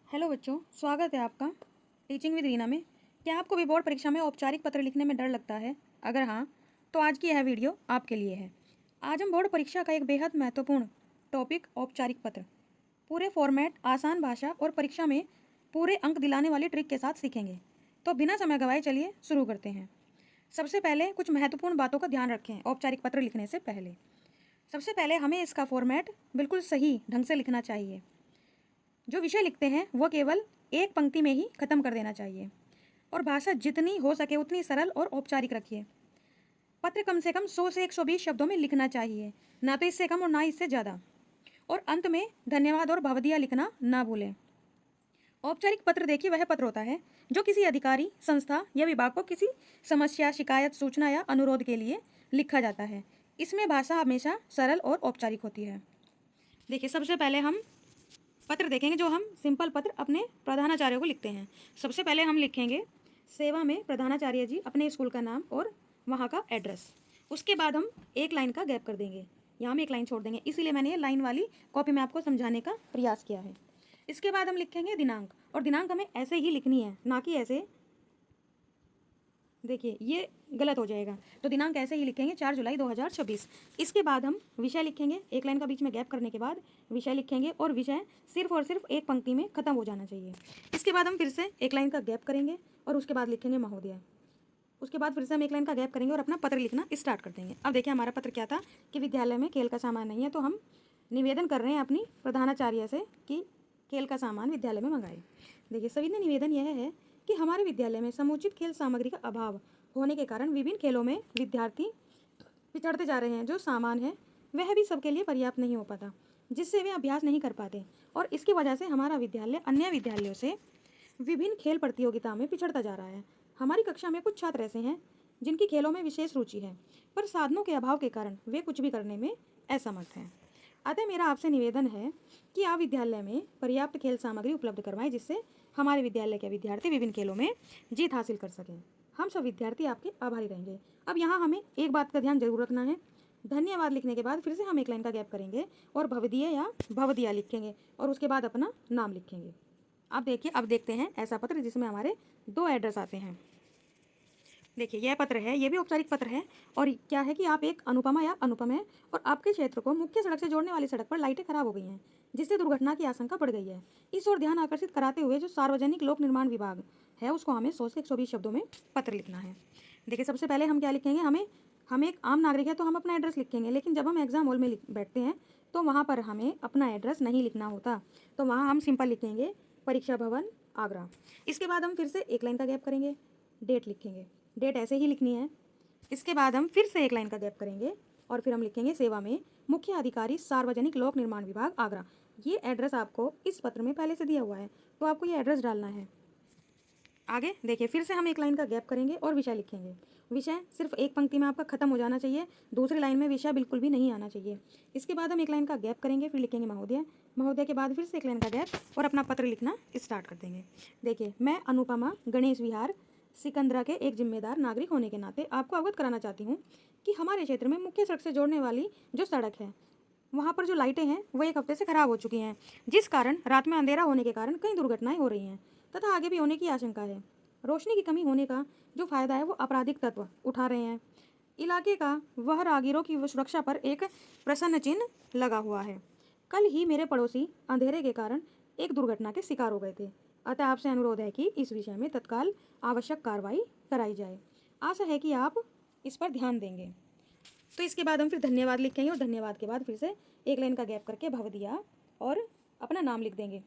Hello बच्चों, स्वागत है आपका टीचिंग विद रीना में। क्या आपको भी बोर्ड परीक्षा में औपचारिक पत्र लिखने में डर लगता है? अगर हाँ, तो आज की यह वीडियो आपके लिए है। आज हम बोर्ड परीक्षा का एक बेहद महत्वपूर्ण टॉपिक औपचारिक पत्र, पूरे फॉर्मेट, आसान भाषा और परीक्षा में पूरे अंक दिलाने वाली ट्रिक के साथ सीखेंगे। तो बिना समय गवाए चलिए शुरू करते हैं। सबसे पहले कुछ महत्वपूर्ण बातों का ध्यान रखें औपचारिक पत्र लिखने से पहले। सबसे पहले हमें इसका फॉर्मेट बिल्कुल सही ढंग से लिखना चाहिए। जो विषय लिखते हैं वह केवल एक पंक्ति में ही खत्म कर देना चाहिए और भाषा जितनी हो सके उतनी सरल और औपचारिक रखिए। पत्र कम से कम 100 से 120 शब्दों में लिखना चाहिए, ना तो इससे कम और ना इससे ज़्यादा। और अंत में धन्यवाद और भवदिया लिखना ना भूलें। औपचारिक पत्र देखिए वह पत्र होता है जो किसी अधिकारी, संस्था या विभाग को किसी समस्या, शिकायत, सूचना या अनुरोध के लिए लिखा जाता है। इसमें भाषा हमेशा सरल और औपचारिक होती है। देखिए, सबसे पहले हम पत्र देखेंगे जो हम सिंपल पत्र अपने प्रधानाचार्य को लिखते हैं। सबसे पहले हम लिखेंगे सेवा में प्रधानाचार्य जी, अपने स्कूल का नाम और वहाँ का एड्रेस। उसके बाद हम एक लाइन का गैप कर देंगे, यहाँ हम एक लाइन छोड़ देंगे, इसीलिए मैंने ये लाइन वाली कॉपी में आपको समझाने का प्रयास किया है। इसके बाद हम लिखेंगे दिनांक, और दिनांक हमें ऐसे ही लिखनी है, ना कि ऐसे। देखिए ये गलत हो जाएगा, तो दिनांक ऐसे ही लिखेंगे 4 जुलाई 2026। इसके बाद हम विषय लिखेंगे, एक लाइन का बीच में गैप करने के बाद विषय लिखेंगे और विषय सिर्फ और सिर्फ एक पंक्ति में खत्म हो जाना चाहिए। इसके बाद हम फिर से एक लाइन का गैप करेंगे और उसके बाद लिखेंगे महोदय। उसके बाद फिर से हम एक लाइन का गैप करेंगे और अपना पत्र लिखना स्टार्ट कर देंगे। अब देखिए हमारा पत्र क्या था कि विद्यालय में खेल का सामान नहीं है, तो हम निवेदन कर रहे हैं अपनी प्रधानाचार्य से कि खेल का सामान विद्यालय में मंगाए। देखिए सभी ने निवेदन यह है कि हमारे विद्यालय में समुचित खेल सामग्री का अभाव होने के कारण विभिन्न खेलों में विद्यार्थी पिछड़ते जा रहे हैं। जो सामान है वह भी सबके लिए पर्याप्त नहीं हो पाता, जिससे वे अभ्यास नहीं कर पाते, और इसकी वजह से हमारा विद्यालय अन्य विद्यालयों से विभिन्न खेल प्रतियोगिता में पिछड़ता जा रहा है। हमारी कक्षा में कुछ छात्र ऐसे हैं जिनकी खेलों में विशेष रुचि है, पर साधनों के अभाव के कारण वे कुछ भी करने में असमर्थ हैं। अतः मेरा आपसे निवेदन है कि आप विद्यालय में पर्याप्त खेल सामग्री उपलब्ध करवाएं, जिससे हमारे विद्यालय के विद्यार्थी विभिन्न खेलों में जीत हासिल कर सकें। हम सब विद्यार्थी आपके आभारी रहेंगे। अब यहाँ हमें एक बात का ध्यान जरूर रखना है, धन्यवाद लिखने के बाद फिर से हम एक लाइन का गैप करेंगे और भवदीय या भवदिया लिखेंगे और उसके बाद अपना नाम लिखेंगे। अब देखिए, अब देखते हैं ऐसा पत्र जिसमें हमारे 2 एड्रेस आते हैं। देखिए यह पत्र है, ये भी औपचारिक पत्र है, और क्या है कि आप एक अनुपमा या अनुपम है और आपके क्षेत्र को मुख्य सड़क से जोड़ने वाली सड़क पर लाइटें खराब हो गई हैं, जिससे दुर्घटना की आशंका बढ़ गई है। इस ओर ध्यान आकर्षित कराते हुए जो सार्वजनिक लोक निर्माण विभाग है उसको हमें 100 से 120 शब्दों में पत्र लिखना है। देखिए सबसे पहले हम क्या लिखेंगे, हम एक आम नागरिक है तो हम अपना एड्रेस लिखेंगे, लेकिन जब हम एग्जाम हॉल में बैठते हैं तो वहाँ पर हमें अपना एड्रेस नहीं लिखना होता, तो वहाँ हम सिंपल लिखेंगे परीक्षा भवन, आगरा। इसके बाद हम फिर से एक लाइन का गैप करेंगे, डेट लिखेंगे, डेट ऐसे ही लिखनी है। इसके बाद हम फिर से एक लाइन का गैप करेंगे और फिर हम लिखेंगे सेवा में मुख्य अधिकारी, सार्वजनिक लोक निर्माण विभाग, आगरा। ये एड्रेस आपको इस पत्र में पहले से दिया हुआ है, तो आपको ये एड्रेस डालना है। आगे देखिए, फिर से हम एक लाइन का गैप करेंगे और विषय लिखेंगे। विषय सिर्फ एक पंक्ति में आपका खत्म हो जाना चाहिए, दूसरी लाइन में विषय बिल्कुल भी नहीं आना चाहिए। इसके बाद हम एक लाइन का गैप करेंगे, फिर लिखेंगे महोदय। महोदय के बाद फिर से एक लाइन का गैप और अपना पत्र लिखना स्टार्ट कर देंगे। देखिए, मैं अनुपमा गणेश विहार सिकंदरा के एक जिम्मेदार नागरिक होने के नाते आपको अवगत कराना चाहती हूँ कि हमारे क्षेत्र में मुख्य सड़क से जोड़ने वाली जो सड़क है वहाँ पर जो लाइटें हैं वो 1 हफ्ते से खराब हो चुकी हैं, जिस कारण रात में अंधेरा होने के कारण कई दुर्घटनाएं हो रही हैं तथा आगे भी होने की आशंका है। रोशनी की कमी होने का जो फायदा है वो आपराधिक तत्व उठा रहे हैं। इलाके का वह राहगीरों की सुरक्षा पर एक प्रश्न चिन्ह लगा हुआ है। कल ही मेरे पड़ोसी अंधेरे के कारण एक दुर्घटना के शिकार हो गए थे, अतः आपसे अनुरोध है कि इस विषय में तत्काल आवश्यक कार्रवाई कराई जाए। आशा है कि आप इस पर ध्यान देंगे। तो इसके बाद हम फिर धन्यवाद लिखेंगे और धन्यवाद के बाद फिर से एक लाइन का गैप करके भवदिया और अपना नाम लिख देंगे।